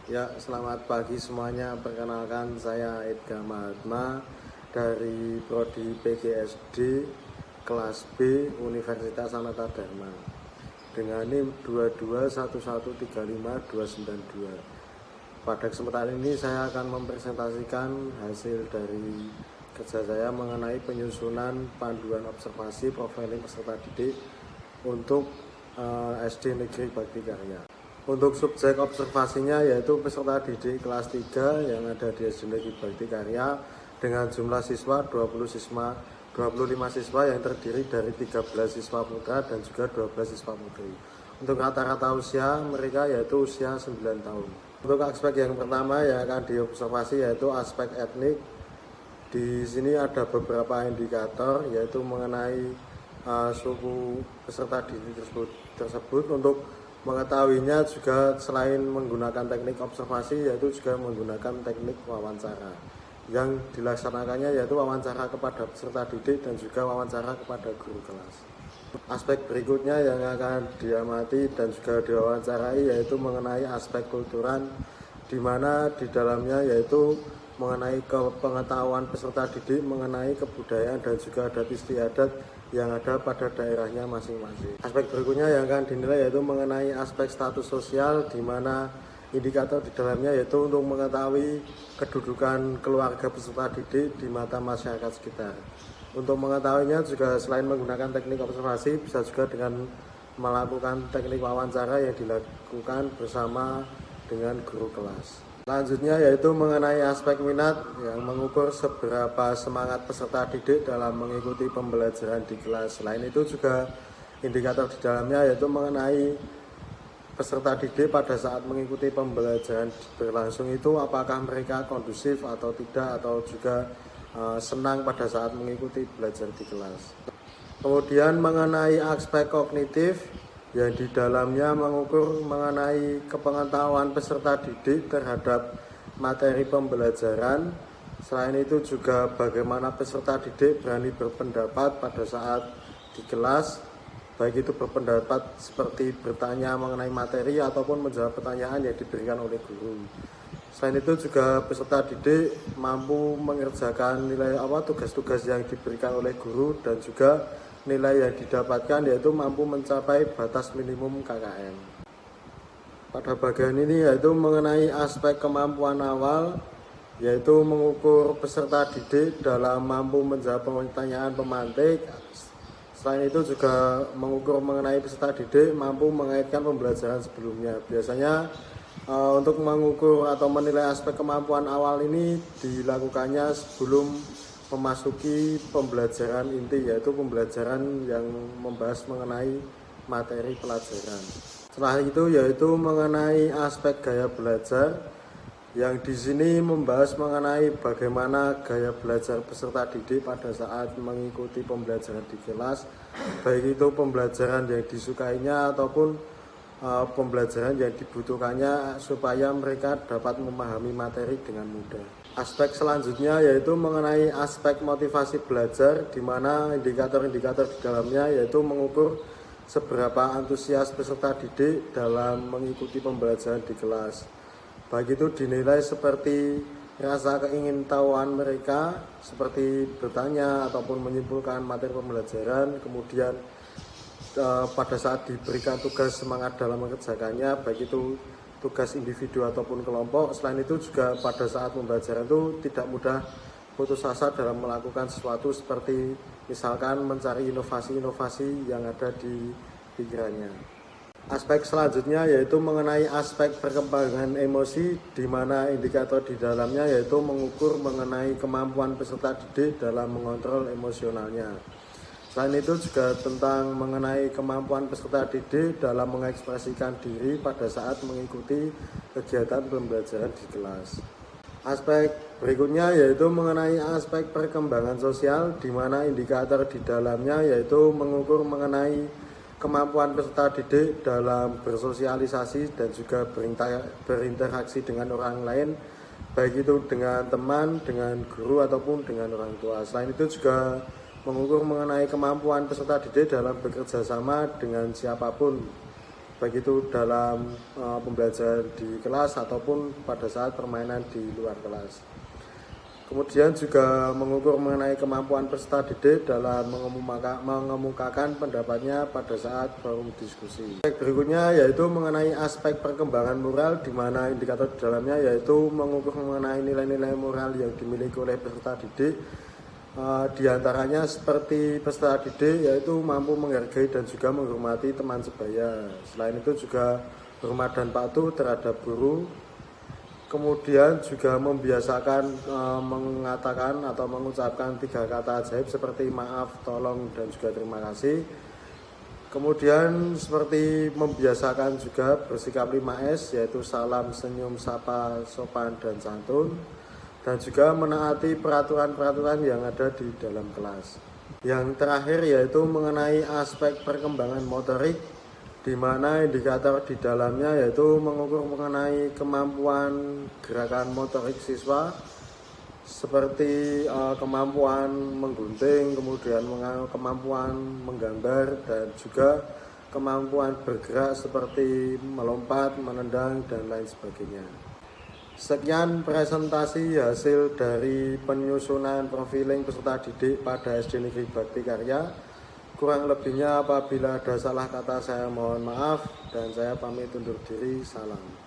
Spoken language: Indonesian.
Ya, selamat pagi semuanya. Perkenalkan, saya Edgar Mahatma dari Prodi PGSD kelas B Universitas Sanata Dharma dengan NIM 221135292. Pada kesempatan ini saya akan mempresentasikan hasil dari kerja saya mengenai penyusunan panduan observasi profiling peserta didik untuk SD Negeri Bakti Karya. Untuk subjek observasinya yaitu peserta didik kelas 3 yang ada di SD Negeri Bakti Karya dengan jumlah siswa 25 siswa yang terdiri dari 13 siswa putra dan juga 12 siswa putri. Untuk rata-rata usia mereka yaitu usia 9 tahun. Untuk aspek yang pertama yang akan diobservasi yaitu aspek etnik. Di sini ada beberapa indikator yaitu mengenai suku peserta didik tersebut. Untuk mengetahuinya juga selain menggunakan teknik observasi yaitu juga menggunakan teknik wawancara. Yang dilaksanakannya yaitu wawancara kepada peserta didik dan juga wawancara kepada guru kelas. Aspek berikutnya yang akan diamati dan juga diwawancarai yaitu mengenai aspek kulturan, di mana di dalamnya yaitu mengenai pengetahuan peserta didik mengenai kebudayaan dan juga adat istiadat yang ada pada daerahnya masing-masing. Aspek berikutnya yang akan dinilai yaitu mengenai aspek status sosial, di mana indikator di dalamnya yaitu untuk mengetahui kedudukan keluarga peserta didik di mata masyarakat sekitar. Untuk mengetahuinya juga selain menggunakan teknik observasi, bisa juga dengan melakukan teknik wawancara yang dilakukan bersama dengan guru kelas. Selanjutnya yaitu mengenai aspek minat yang mengukur seberapa semangat peserta didik dalam mengikuti pembelajaran di kelas. Selain itu juga indikator di dalamnya yaitu mengenai peserta didik pada saat mengikuti pembelajaran berlangsung itu apakah mereka kondusif atau tidak, atau juga senang pada saat mengikuti belajar di kelas. Kemudian mengenai aspek kognitif yang di dalamnya mengukur mengenai kepengetahuan peserta didik terhadap materi pembelajaran. Selain itu juga bagaimana peserta didik berani berpendapat pada saat di kelas, baik itu berpendapat seperti bertanya mengenai materi ataupun menjawab pertanyaan yang diberikan oleh guru. Selain itu juga peserta didik mampu mengerjakan tugas-tugas yang diberikan oleh guru, dan juga nilai yang didapatkan yaitu mampu mencapai batas minimum KKM. Pada bagian ini yaitu mengenai aspek kemampuan awal, yaitu mengukur peserta didik dalam mampu menjawab pertanyaan pemantik. Selain itu juga mengukur mengenai peserta didik mampu mengaitkan pembelajaran sebelumnya. Biasanya untuk mengukur atau menilai aspek kemampuan awal ini dilakukannya sebelum memasuki pembelajaran inti, yaitu pembelajaran yang membahas mengenai materi pelajaran. Setelah itu yaitu mengenai aspek gaya belajar, yang di sini membahas mengenai bagaimana gaya belajar peserta didik pada saat mengikuti pembelajaran di kelas, baik itu pembelajaran yang disukainya ataupun pembelajaran yang dibutuhkannya supaya mereka dapat memahami materi dengan mudah. Aspek selanjutnya yaitu mengenai aspek motivasi belajar, di mana indikator-indikator di dalamnya yaitu mengukur seberapa antusias peserta didik dalam mengikuti pembelajaran di kelas. Baik itu dinilai seperti rasa keingintahuan mereka, seperti bertanya ataupun menyimpulkan materi pembelajaran, kemudian pada saat diberikan tugas semangat dalam mengerjakannya, baik itu tugas individu ataupun kelompok. Selain itu juga pada saat pembelajaran itu tidak mudah putus asa dalam melakukan sesuatu, seperti misalkan mencari inovasi-inovasi yang ada di pikirannya. Aspek selanjutnya yaitu mengenai aspek perkembangan emosi, di mana indikator di dalamnya yaitu mengukur mengenai kemampuan peserta didik dalam mengontrol emosionalnya. Selain itu juga tentang mengenai kemampuan peserta didik dalam mengekspresikan diri pada saat mengikuti kegiatan pembelajaran di kelas. Aspek berikutnya yaitu mengenai aspek perkembangan sosial, di mana indikator di dalamnya yaitu mengukur mengenai kemampuan peserta didik dalam bersosialisasi dan juga berinteraksi dengan orang lain, baik itu dengan teman, dengan guru ataupun dengan orang tua. Selain itu juga mengukur mengenai kemampuan peserta didik dalam bekerja sama dengan siapapun baik itu dalam pembelajaran di kelas ataupun pada saat permainan di luar kelas. Kemudian juga mengukur mengenai kemampuan peserta didik dalam mengemukakan pendapatnya pada saat forum diskusi. Berikutnya yaitu mengenai aspek perkembangan moral, di mana indikator di dalamnya yaitu mengukur mengenai nilai-nilai moral yang dimiliki oleh peserta didik. Di antaranya seperti peserta didik yaitu mampu menghargai dan juga menghormati teman sebaya. Selain itu juga hormat dan patuh terhadap guru. Kemudian juga membiasakan mengatakan atau mengucapkan 3 kata ajaib seperti maaf, tolong, dan juga terima kasih. Kemudian seperti membiasakan juga bersikap 5S, yaitu salam, senyum, sapa, sopan, dan santun. Dan juga menaati peraturan-peraturan yang ada di dalam kelas. Yang terakhir yaitu mengenai aspek perkembangan motorik, di mana indikator di dalamnya yaitu mengukur mengenai kemampuan gerakan motorik siswa seperti kemampuan menggunting, kemudian kemampuan menggambar, dan juga kemampuan bergerak seperti melompat, menendang, dan lain sebagainya. Sekian presentasi hasil dari penyusunan profiling peserta didik pada SD Negeri Bakti Karya. Kurang lebihnya apabila ada salah kata saya mohon maaf, dan saya pamit undur diri. Salam.